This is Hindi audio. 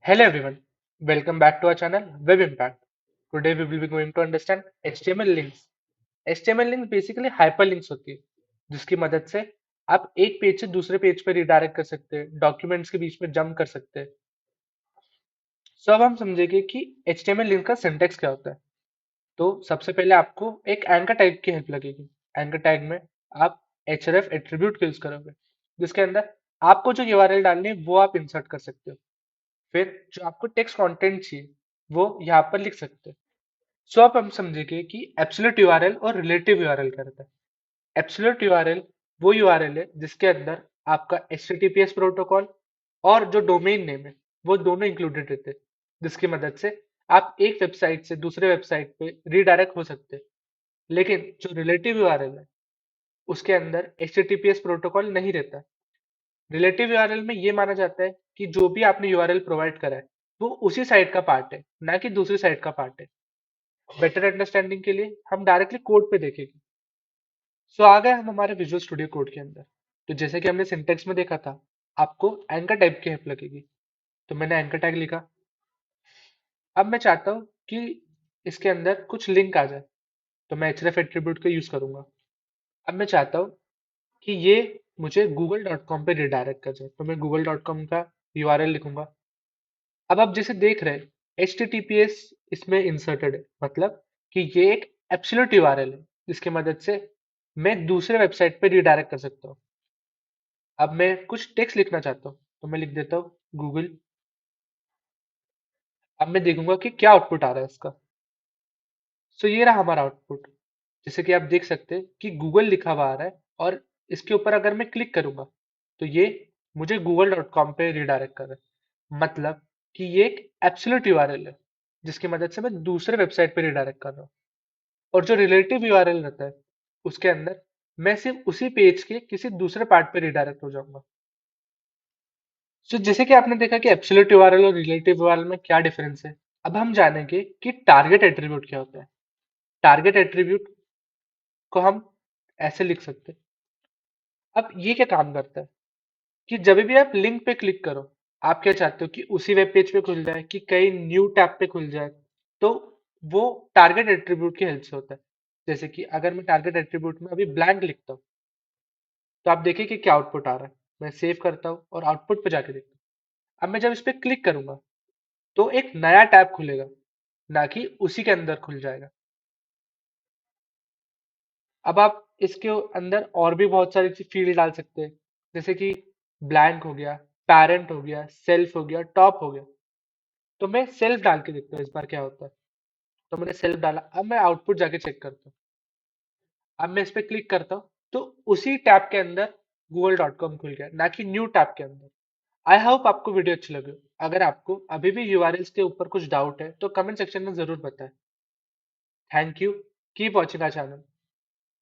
Hello everyone, welcome back to our channel Web Impact. Today we will be going to understand HTML links. HTML links basically hyperlinks होती है जिसकी मदद से आप एक पेज से दूसरे पेज पर रिडायरेक्ट कर सकते हैं, डॉक्यूमेंट्स के बीच में जंप कर सकते हैं। अब हम समझेंगे कि HTML लिंक का सिंटैक्स क्या होता है। तो सबसे पहले आपको एक एंकर टैग की हेल्प लगेगी। एंकर टैग में आप href एट्रीब्यूट यूज करोगे जिसके अंदर आपको जो यूआरएल डालनी है वो आप इंसर्ट कर सकते हो। फिर जो आपको टेक्स्ट कंटेंट चाहिए वो यहाँ पर लिख सकते हैं। अब हम समझेंगे कि एब्सोल्यूट यूआरएल और रिलेटिव यूआरएल क्या रहता है। एब्सोल्यूट यूआरएल वो यूआरएल है जिसके अंदर आपका एचटीटीपीएस प्रोटोकॉल और जो डोमेन नेम है वो दोनों इंक्लूडेड रहते हैं, जिसकी मदद से आप एक वेबसाइट से दूसरे वेबसाइट पे रीडायरेक्ट हो सकते हैं। लेकिन जो रिलेटिव यूआरएल है उसके अंदर एचटीटीपीएस प्रोटोकॉल नहीं रहता। रिलेटिव यूआरएल में ये माना जाता है कि जो भी आपने यूआरएल प्रोवाइड करा है वो उसी साइट का पार्ट है, ना कि दूसरी साइट का पार्ट है। बेटर अंडरस्टैंडिंग के लिए हम डायरेक्टली कोड पे देखेंगे। आ गए हम हमारे विजुअल स्टूडियो कोड के अंदर। तो जैसे कि हमने सिंटेक्स में देखा था, आपको एंकर टाइप की हेल्प लगेगी। तो मैंने एंकर टैग लिखा। अब मैं चाहता हूँ कि इसके अंदर कुछ लिंक आ जाए, तो मैं href एट्रीब्यूट का यूज करूंगा। अब मैं चाहता हूँ कि ये मुझे google.com पे रिडायरेक्ट कर जाए, तो मैं google.com का यूआरएल लिखूंगा। अब आप जैसे देख रहे हैं HTTPS इसमें इंसर्टेड है, मतलब कि ये एक एब्सोल्यूट यूआरएल है जिसकी मदद से मैं दूसरे वेबसाइट पे रिडायरेक्ट कर सकता हूँ। अब मैं कुछ टेक्स्ट लिखना चाहता हूँ तो मैं लिख देता हूँ गूगल। अब मैं देखूंगा कि क्या आउटपुट आ रहा है इसका। ये रहा हमारा आउटपुट। जैसे कि आप देख सकते हैं कि गूगल लिखा हुआ आ रहा है, और इसके ऊपर अगर मैं क्लिक करूंगा तो ये मुझे google.com पे रिडायरेक्ट कर रहा है। मतलब कि ये एक एब्सोल्यूट यूआरएल है जिसकी मदद से मैं दूसरे वेबसाइट पे रिडायरेक्ट कर रहा हूँ। और जो रिलेटिव यूआरएल रहता है उसके अंदर मैं सिर्फ उसी पेज के किसी दूसरे पार्ट पे रिडायरेक्ट हो जाऊंगा। जैसे कि आपने देखा कि एब्सोल्यूट यूआरएल और रिलेटिव यूआरएल में क्या डिफरेंस है। अब हम जानेंगे कि टारगेट एट्रीब्यूट क्या होता है। टारगेट एट्रीब्यूट को हम ऐसे लिख सकते हैं। अब ये क्या काम करता है कि जब भी आप लिंक पे क्लिक करो, आप क्या चाहते हो कि उसी वेब पेज पे खुल जाए कि कई न्यू टैब पे खुल जाए। तो वो टारगेट एट्रीब्यूट की हेल्प से होता है। जैसे कि अगर मैं टारगेट एट्रीब्यूट में अभी ब्लैंक लिखता हूँ तो आप देखिए कि क्या आउटपुट आ रहा है। मैं सेव करता हूँ और आउटपुट पे जाके देखता हूँ। अब मैं जब इस पे क्लिक करूंगा तो एक नया टैब खुलेगा, ना कि उसी के अंदर खुल जाएगा। अब आप इसके अंदर और भी बहुत सारी फील्ड डाल सकते हैं, जैसे कि ब्लैंक हो गया, पेरेंट हो गया, सेल्फ हो गया, टॉप हो गया। तो मैं सेल्फ डाल के देखता हूँ इस बार क्या होता है। तो मैंने सेल्फ डाला। अब मैं आउटपुट जाके चेक करता हूँ। अब मैं इस पे क्लिक करता हूँ तो उसी टैब के अंदर google.com खुल गया, ना कि न्यू टैब के अंदर। आई होप आपको वीडियो अच्छी लगी हो। अगर आपको अभी भी यूआरएल्स के ऊपर कुछ डाउट है तो कमेंट सेक्शन में जरूर बताएं। Thank you. Keep watching our channel.